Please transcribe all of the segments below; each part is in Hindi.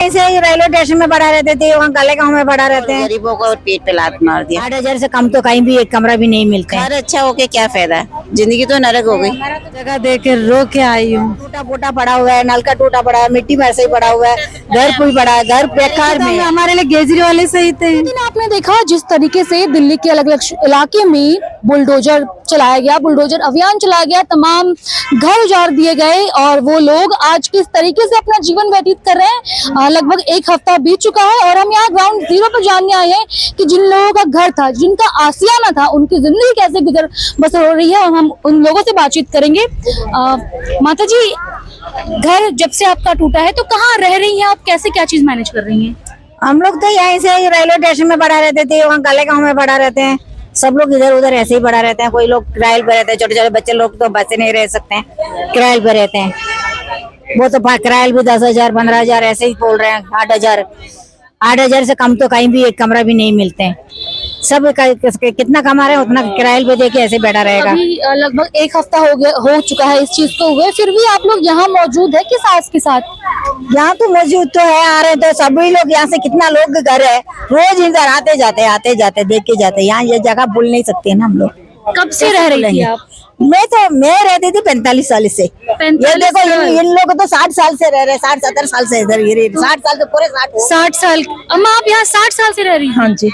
ऐसे ही रेलवे स्टेशन में पड़ा रहते थे, वहाँ गले गाँव में पड़ा रहते हैं। गरीबों को पेट पे लात मार दिया। 8,000 से कम तो कहीं भी एक कमरा भी नहीं मिलता है। घर अच्छा होके क्या फायदा, जिंदगी तो नरक हो गई। जगह देख के रो के आई हूँ। टूटा फूटा पड़ा हुआ है, नल का टूटा पड़ा है, मिट्टी में ऐसे ही पड़ा हुआ है, घर कोई पड़ा है, घर बेकार में। हमारे लिए केजरीवाल ही सही थे। लेकिन आपने देखा जिस तरीके से दिल्ली के अलग अलग इलाके में बुलडोजर चलाया गया, बुलडोजर अभियान चलाया गया, तमाम घर उजाड़ दिए गए और वो लोग आज किस तरीके से अपना जीवन व्यतीत कर रहे हैं। लगभग एक हफ्ता बीत चुका है और हम यहाँ ग्राउंड जीरो पर जानने आए हैं कि जिन लोगों का घर था, जिनका आसियाना था, उनकी जिंदगी कैसे गुजर बसर हो रही है और हम उन लोगों से बातचीत करेंगे। माता जी, घर जब से आपका टूटा है तो कहाँ रह रही हैं आप, कैसे क्या चीज मैनेज कर रही हैं? हम लोग तो यहीं से रेलवे स्टेशन में पड़ा रहते थे, वहाँ गले गाँव में पड़ा रहते हैं। सब लोग इधर उधर ऐसे ही पड़ा रहते हैं। कोई लोग किराए पे रहते हैं, छोटे छोटे बच्चे लोग तो बसे नहीं रह सकते हैं, किराए पे रहते हैं। वो तो किराया भी 10,000 15,000 ऐसे ही बोल रहे हैं। 8,000 से कम तो कहीं भी एक कमरा भी नहीं मिलते हैं। सब कितना कमा रहे हैं उतना किराए पे देके ऐसे बैठा रहेगा। अभी लगभग एक हफ्ता हो चुका है इस चीज को हुए, फिर भी आप लोग यहाँ मौजूद है किस आस के साथ? यहाँ तो मौजूद तो है, आ रहे तो सभी लोग यहाँ से, कितना लोग के घर है, रोज इधर आते जाते देख के जाते। यहाँ ये जगह भूल नहीं सकते ना हम लोग। कब से रह रही थी आप? मैं रहती थी 45 साल से। ये देखो इन लोग तो 60 साल से रह रहे, 60-70 साल से इधर। 60 साल तो पूरे 60 साल। अम्मा आप यहाँ 60 साल से रह रही हैं? हाँ जी,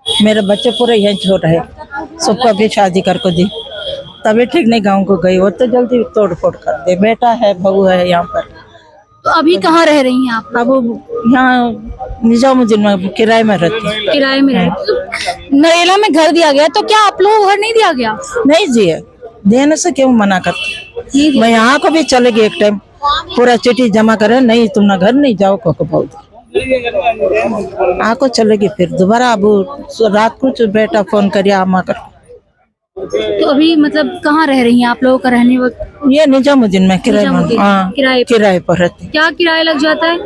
मेरे बच्चे पूरे यहीं छोड़ रहे, सबको भी शादी कर को दी, तभी ठीक नहीं गाँव को गई। वो तो जल्दी तोड़ फोड़ कर दे। बेटा है, बहू है यहाँ पर। तो अभी कहाँ रह रही हैं आप? अब यहाँ निजामुद्दीन में किराए में रहती है। किराए में रह रही हैं। नरेला में घर दिया गया, तो क्या आप लोगों को घर नहीं दिया गया? नहीं जी, देने से क्यों मना करते। मैं यहाँ को भी चलेगी एक टाइम, पूरा चिट्ठी जमा करे, नहीं तुम घर नहीं जाओ को बहुत आको चलेगी। फिर दोबारा अब रात को बेटा फोन करिए आमा कर। तो अभी मतलब कहाँ रह रही हैं आप लोगों का रहने वक्त? ये निजामुद्दीन में किराए में। हाँ, किराए पर रहती। क्या किराया लग जाता है?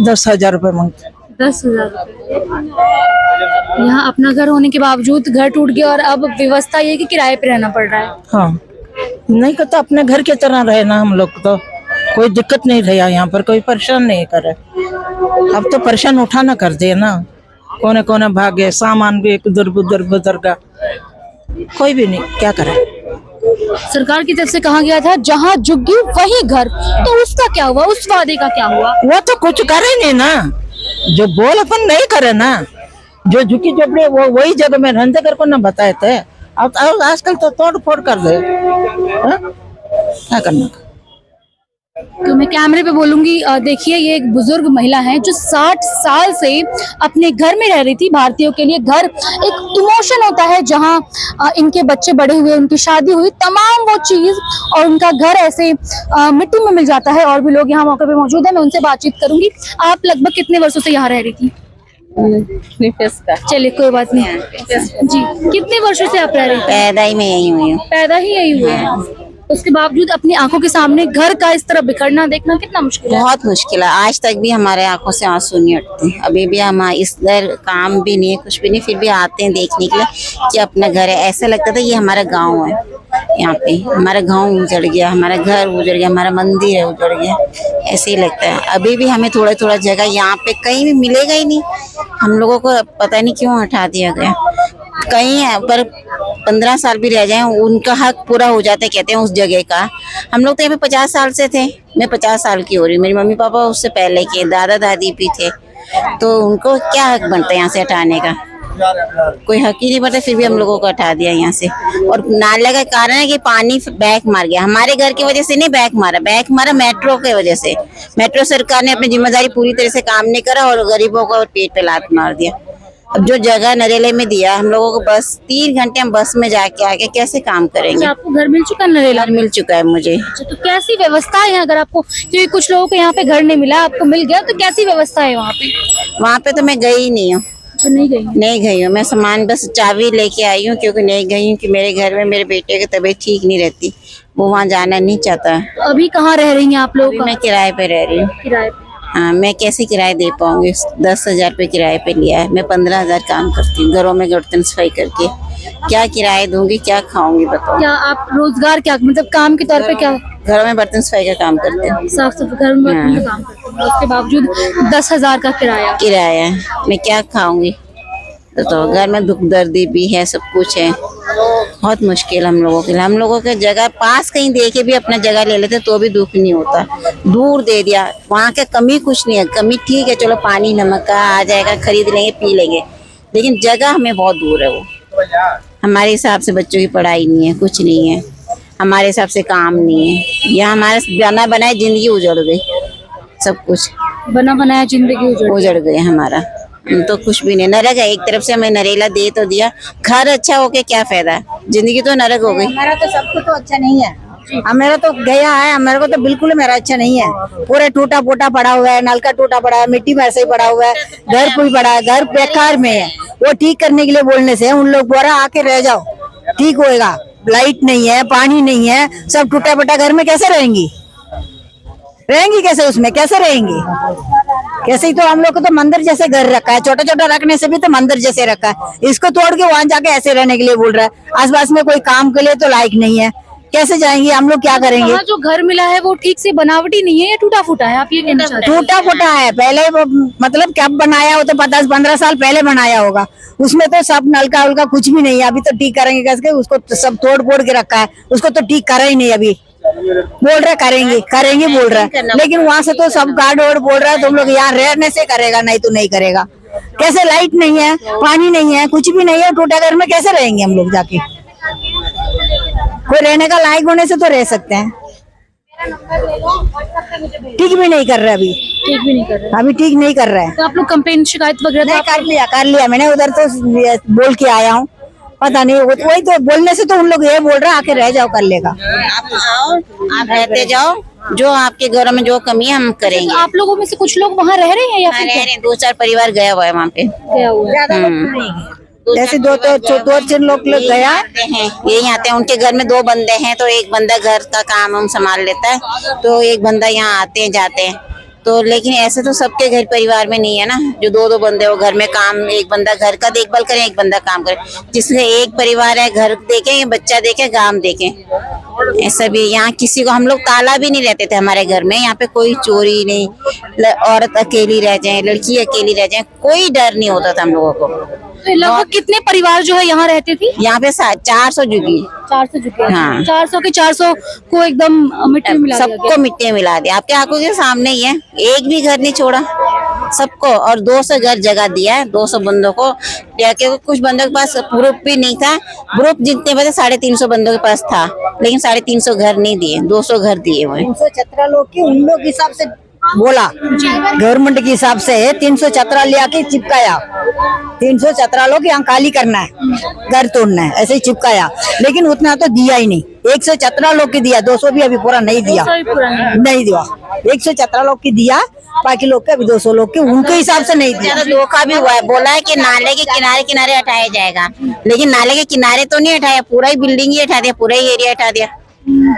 10,000 रुपए मांगते। 10,000 रुपए। यहाँ अपना घर होने के बावजूद घर टूट गया और अब व्यवस्था ये कि किराए पे रहना पड़ रहा है। हाँ, नहीं कहता अपने घर की तरह रहे ना हम लोग, तो कोई दिक्कत नहीं रहा यहाँ पर, कोई परेशान नहीं करे। अब तो परेशान उठाना कर दिए ना, कोने कोने भागे, सामान भी इधर उधर बुजुर्ग, कोई भी नहीं, क्या करे। सरकार की तरफ से कहा गया था जहाँ झुग्गी वही घर, तो उसका क्या हुआ? उस वादे का क्या हुआ? वो तो कुछ करे नहीं ना, जो बोल अपन नहीं करे ना। जो झुकी झोपड़ी वो वही जगह में रहते कर को ना बताए थे। अब आजकल तो तोड़ फोड़ कर दे, क्या करना। तो मैं कैमरे पे बोलूंगी, देखिए ये एक बुजुर्ग महिला है जो 60 साल से अपने घर में रह रही थी। भारतीयों के लिए घर एक इमोशन होता है, जहां इनके बच्चे बड़े हुए, उनकी शादी हुई, तमाम वो चीज और उनका घर ऐसे मिट्टी में मिल जाता है। और भी लोग यहाँ मौके पे मौजूद है, मैं उनसे बातचीत करूंगी। आप लगभग कितने वर्षों से यहाँ रह रही थी? चलिए कोई बात नहीं जी। कितने वर्षों से आप रह रही थी? पैदा ही मैं यही हुई हूँ। पैदा ही यही हुए हैं, उसके बावजूद अपनी आंखों के सामने घर का इस तरह बिखरना देखना कितना मुश्किल है? बहुत मुश्किल है। आज तक भी हमारे आंखों से आंसू नहीं हटते। अभी भी हम इस दर काम भी नहीं है, कुछ भी नहीं, फिर भी आते हैं देखने के लिए कि अपना घर है। ऐसा लगता था ये हमारा गांव है। यहाँ पे हमारा गांव उजड़ गया, हमारा घर उजड़ गया, हमारा मंदिर है उजड़ गया, ऐसे ही लगता है। अभी भी हमें थोड़ा थोड़ा जगह यहाँ पे कहीं भी मिलेगा ही नहीं। हम लोगों को पता नहीं क्यों हटा दिया गया। कहीं पर 15 साल भी रह जाए उनका हक पूरा हो जाता है, कहते हैं उस जगह का। हम लोग तो यहाँ पे 50 साल से थे। मैं 50 साल की हो रही हूँ, मेरी मम्मी पापा उससे पहले के, दादा दादी भी थे, तो उनको क्या हक बनता है यहाँ से हटाने का? कोई हक ही नहीं बनता, फिर भी हम लोगों को हटा दिया यहाँ से। और नाले का कारण है कि पानी बैक मार गया। हमारे घर की वजह से नहीं बैक मारा मेट्रो की वजह से। मेट्रो सरकार ने अपनी जिम्मेदारी पूरी तरह से काम नहीं करा और गरीबों को पेट पे लात मार दिया। अब जो जगह नरेले में दिया हम लोगों को, बस 3 घंटे हम बस में जाके आके कैसे काम करेंगे? आपको घर मिल चुका है नरेला? मिल चुका है मुझे। तो कैसी व्यवस्था है अगर आपको, क्योंकि कुछ लोगों को यहाँ पे घर नहीं मिला, आपको मिल गया, तो कैसी व्यवस्था है वहाँ पे? वहाँ पे तो मैं गई ही नहीं हूँ। तो नहीं गई हूँ मैं। सामान बस चाबी लेके आई हूँ, क्योंकि नहीं गई हूँ कि मेरे घर में मेरे बेटे की तबीयत ठीक नहीं रहती, वो वहाँ जाना नहीं चाहता। तो अभी कहाँ रह रही हैं आप लोग? मैं किराए पे रह रही हूँ। किराए पे? हाँ, मैं कैसे किराया दे पाऊंगी? 10,000 पे किराए पे लिया है। मैं 15,000 काम करती हूँ, घरों में बर्तन सफाई करके। क्या किराया दूंगी, क्या खाऊंगी बताओ? क्या आप रोजगार क्या मतलब काम के तौर पे क्या? घरों में बर्तन सफाई का काम करते हैं। साफ सफाई घर में बर्तन का काम करते हैं। है, उसके बावजूद 10,000 का किराया। किराया है, मैं क्या खाऊंगी? तो घर में दुख दर्दी भी है, सब कुछ है, बहुत मुश्किल हम लोगों के लिए। हम लोगों के जगह पास कहीं दे के भी अपना जगह ले लेते तो भी दुख नहीं होता, दूर दे दिया। वहाँ के कमी कुछ नहीं है, कमी ठीक है, चलो पानी नमक का आ जाएगा, खरीद लेंगे पी लेंगे, लेकिन जगह हमें बहुत दूर है। वो हमारे हिसाब से बच्चों की पढ़ाई नहीं है, कुछ नहीं है, हमारे हिसाब से काम नहीं है। यहाँ हमारे बना बनाए जिंदगी उजड़ गई, सब कुछ बना बनाया जिंदगी उजड़ गए हमारा। हम तो कुछ भी नहीं, नरक है। एक तरफ से हमें नरेला दे तो दिया, घर अच्छा होके क्या फायदा है, जिंदगी तो नरक हो गई। हमारा तो सब कुछ तो अच्छा नहीं है, हमारा तो गया है, हमारे को तो बिल्कुल मेरा अच्छा नहीं है। पूरे टूटा फूटा पड़ा हुआ है, नलका टूटा पड़ा है, मिट्टी में ऐसे ही पड़ा हुआ है, घर कोई पड़ा है, घर बेकार में है। वो ठीक करने के लिए बोलने से उन लोग बोला आके रह जाओ ठीक होएगा। लाइट नहीं है, पानी नहीं है, सब टूटा फूटा घर में कैसे रहेंगी? रहेंगी कैसे उसमें, कैसे रहेंगी? कैसे ही तो हम लोग को तो मंदिर जैसे घर रखा है, छोटा छोटा रखने से भी तो मंदिर जैसे रखा है। इसको तोड़ के वहां जाके ऐसे रहने के लिए बोल रहा है। आसपास में कोई काम के लिए तो लायक नहीं है, कैसे जाएंगे हम लोग, क्या करेंगे? जो घर मिला है वो ठीक से बनावटी नहीं है या टूटा फूटा है, आप ये कहना चाहते हैं? टूटा फूटा है, पहले वो मतलब कब बनाया हो तो 10-15 साल पहले बनाया होगा, उसमें तो सब नलका उलका कुछ भी नहीं है। अभी तो ठीक करेंगे कैसे, उसको तो सब तोड़ फोड़ के रखा है, उसको तो ठीक करा ही नहीं। अभी बोल रहे करेंगे करेंगे बोल रहा है, लेकिन वहां से तो सब गार्ड वार्ड बोल रहा है तुम लोग यहाँ रहने से करेगा, नहीं तो नहीं करेगा। कैसे? लाइट नहीं है, पानी नहीं है, कुछ भी नहीं है, टूटा घर में कैसे रहेंगे हम लोग जाके? कोई रहने का लायक होने से तो रह सकते हैं, ठीक भी नहीं कर रहा अभी, ठीक भी नहीं कर रहे। अभी ठीक नहीं कर रहा है। तो आप लोग कंप्लेन शिकायत वगैरह नहीं, कर लिया मैंने, उधर तो बोल के आया हूँ, पता नहीं वही तो बोलने से तो उन लोग ये बोल रहे आके रह जाओ, कर लेगा। आप आओ, आप रहते जाओ, जो आपके घर में जो कमी है हम करेंगे। आप लोगों में से कुछ लोग वहाँ रह रहे हैं या हाँ, फिर रह रहे हैं, 2-4 परिवार गया हुआ है वहाँ पे। गया हुआ है? ज्यादा लोग नहीं गए। जैसे दो तीन लोग गया आते हैं, यही आते हैं। उनके घर में 2 बंदे हैं, तो एक बंदा घर का काम हम संभाल लेता है, तो एक बंदा यहाँ आते हैं जाते हैं। तो लेकिन ऐसे तो सबके घर परिवार में नहीं है ना, जो 2-2 बंदे हो घर में काम, एक बंदा घर का देखभाल करे, एक बंदा काम करे। जिसमें एक परिवार है, घर देखे, बच्चा देखे, काम देखे, ऐसा भी। यहाँ किसी को, हम लोग ताला भी नहीं रहते थे हमारे घर में, यहाँ पे कोई चोरी नहीं, औरत अकेली रह जाए, लड़की अकेली रह जाए, कोई डर नहीं होता था हम लोगों को। तो लगभग कितने परिवार जो है यहाँ रहते थे? यहाँ पे 400 जुगी, 400 जुटे। हाँ। 400 के 400 को एकदम मिट्टी में मिला दिया सबको मिट्टी में मिला दिया। आपके आंखों के सामने ही है, एक भी घर नहीं छोड़ा सबको। और 200 घर जगह दिया है 200 बंदों को, क्योंकि कुछ बंदों के पास ग्रुप भी नहीं था। ग्रुप जितने बचे 350 बंदों के पास था, लेकिन 350 घर नहीं दिए, 200 घर दिए हुए। 317 लोग की उन लोग हिसाब से बोला, गवर्नमेंट के हिसाब से 317 लिया के चिपकाया। 317 लोग यहाँ खाली करना है, घर तोड़ना है, ऐसे ही चिपकाया। लेकिन उतना तो दिया ही नहीं, 117 लोग की दिया, 200 भी अभी पूरा नहीं दिया, नहीं दिया। 117 लोग की दिया, बाकी लोग के अभी 200 लोग के उनके हिसाब से नहीं दिया। धोखा भी हुआ है, बोला है कि नाले के किनारे किनारे हटाया जाएगा, लेकिन नाले के किनारे तो नहीं हटाया, पूरा ही बिल्डिंग ही हटा दिया, पूरा ही एरिया हटा दिया।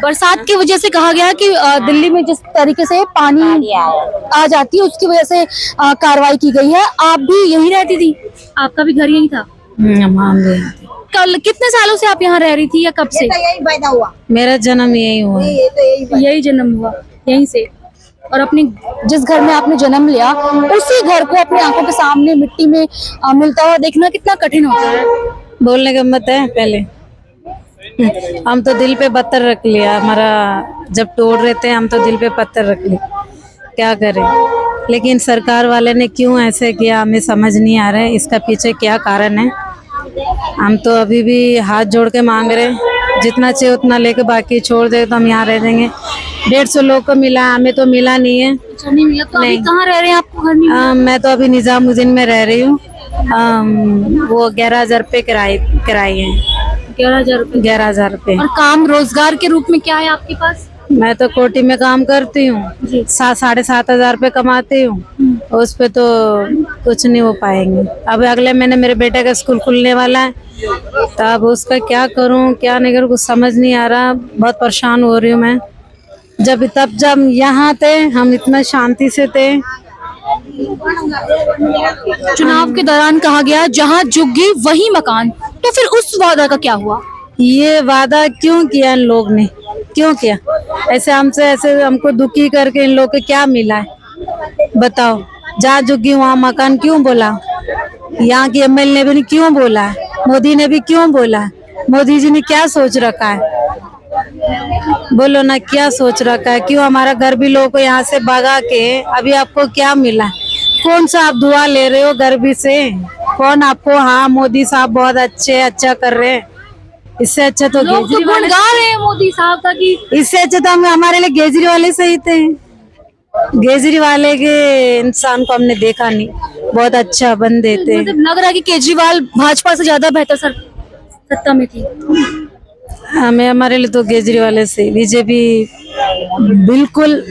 बरसात की वजह से कहा गया कि दिल्ली में जिस तरीके से पानी आ जाती है उसकी वजह से कार्रवाई की गई है। आप भी यहीं रहती थी? आपका भी घर यहीं था? कल कितने सालों से आप यहाँ रह रही थी या कब से? यही पैदा हुआ, मेरा जन्म यही हुआ। यही जन्म हुआ यहीं से। और अपने जिस घर में आपने जन्म लिया उसी घर को अपनी आंखों के सामने मिट्टी में मिलता हुआ देखना कितना कठिन होता है? बोलने का मत है पहले, हम तो दिल पे पत्थर रख लिया। हमारा जब तोड़ रहे थे हम तो दिल पे पत्थर रख लिए, क्या करें। लेकिन सरकार वाले ने क्यों ऐसे किया हमें समझ नहीं आ रहा है, इसका पीछे क्या कारण है। हम तो अभी भी हाथ जोड़ के मांग रहे, जितना चाहिए उतना लेके, बाकी छोड़ दे तो हम यहाँ रह देंगे। 150 लोग को मिला, हमें तो मिला नहीं है। नहीं मिला तो अभी कहाँ रह रहे हैं? आपको घर नहीं मिला? मैं तो अभी निजामुद्दीन में रह रही हूँ। वो 11,000 रुपये किराए है। 11,000 रुपये। और काम रोजगार के रूप में क्या है आपके पास? मैं तो कोटी में काम करती हूँ, 7,500 रुपये कमाती हूँ, उस पे तो कुछ नहीं हो पाएंगे। अब अगले महीने मेरे बेटे का स्कूल खुलने वाला है, तो अब उसका क्या करूँ क्या नहीं करूँ कुछ समझ नहीं आ रहा। बहुत परेशान हो रही हूँ मैं। जब यहाँ थे हम इतना शांति से थे। चुनाव के दौरान कहा गया जहाँ झुग्गी वही मकान, तो फिर उस वादा का क्या हुआ? ये वादा क्यों किया इन लोग ने, क्यों किया ऐसे हमसे, ऐसे हमको दुखी करके इन लोग को क्या मिला है? बताओ, जहाँ झुग्गी वहाँ मकान क्यों बोला? यहाँ की एमएलए ने भी क्यों बोला? मोदी ने भी क्यों बोला? मोदी जी ने क्या सोच रखा है? बोलो ना, क्या सोच रखा है? क्यों हमारा गरीबी लोगों को यहाँ से भगा के अभी आपको क्या मिला? कौन सा आप दुआ ले रहे हो गरीबी से? कौन आपको, हाँ मोदी साहब बहुत अच्छा कर रहे हैं? इससे अच्छा तो लोग तो गुण गा रहे हैं मोदी साहब का कि इससे अच्छा तो हमारे लिए केजरीवाल ही सही थे। केजरीवाल के इंसान को हमने देखा नहीं, बहुत अच्छा बंदे थे। मतलब लग रहा है कि केजरीवाल भाजपा से ज्यादा बेहतर सत्ता में थी। हमारे लिए तो केजरीवाल से बीजेपी बिल्कुल,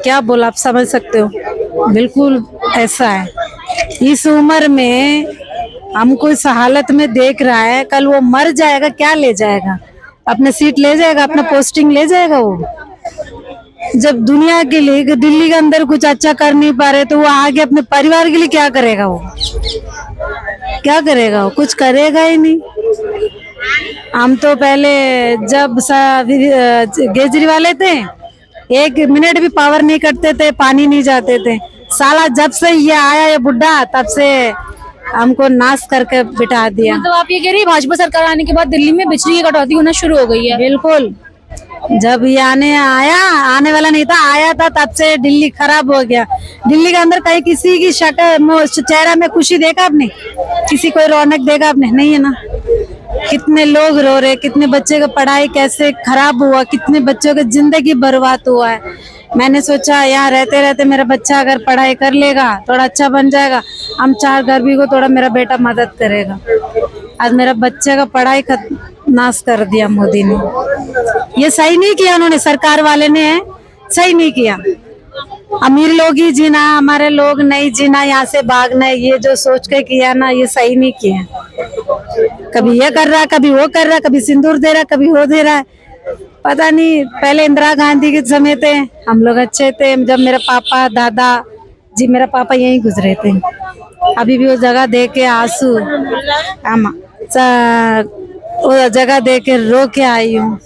क्या बोला आप समझ सकते हो, बिल्कुल ऐसा है। इस उम्र में हमको इस हालत में देख रहा है, कल वो मर जाएगा, क्या ले जाएगा? अपना सीट ले जाएगा, अपना पोस्टिंग ले जाएगा वो। जब दुनिया के लिए दिल्ली के अंदर कुछ अच्छा कर नहीं पा रहे तो वो आगे अपने परिवार के लिए क्या करेगा? वो क्या करेगा? वो कुछ करेगा ही नहीं। हम तो पहले जब केजरीवाल थे, 1 मिनट भी पावर नहीं करते थे, पानी नहीं जाते थे। साला जब से ये आया ये बुढ़ा, तब से हमको नाश करके बिठा दिया। मतलब आप ये कह रही है भाजपा सरकार आने के बाद दिल्ली में बिजली की कटौती होना शुरू हो गई है? बिल्कुल, जब ये आने वाला नहीं था, आया था, तब से दिल्ली खराब हो गया। दिल्ली के अंदर कहीं किसी की शक्ल चेहरा में खुशी देखा आपने? किसी कोई रौनक देखा आपने? नहीं है ना। कितने लोग रो रहे, कितने बच्चे का पढ़ाई कैसे खराब हुआ, कितने बच्चों की जिंदगी बर्बाद हुआ है। मैंने सोचा यहाँ रहते रहते मेरा बच्चा अगर पढ़ाई कर लेगा, थोड़ा अच्छा बन जाएगा, हम 4 गरीबी को थोड़ा मेरा बेटा मदद करेगा। आज मेरा बच्चे का पढ़ाई नाश कर दिया मोदी ने। ये सही नहीं किया उन्होंने, सरकार वाले ने सही नहीं किया। अमीर लोग ही जीना, हमारे लोग नहीं जीना, यहाँ से भागना, ये जो सोच के किया ना, ये सही नहीं किया। कभी ये कर रहा है, कभी वो कर रहा है, कभी सिंदूर दे रहा है, कभी वो दे रहा है। पता नहीं, पहले इंदिरा गांधी के समय थे, हम लोग अच्छे थे। जब मेरा पापा दादा जी, मेरा पापा यहीं गुजरे थे। अभी भी वो जगह देख के आंसू, वो जगह देख के रो के आई हूँ।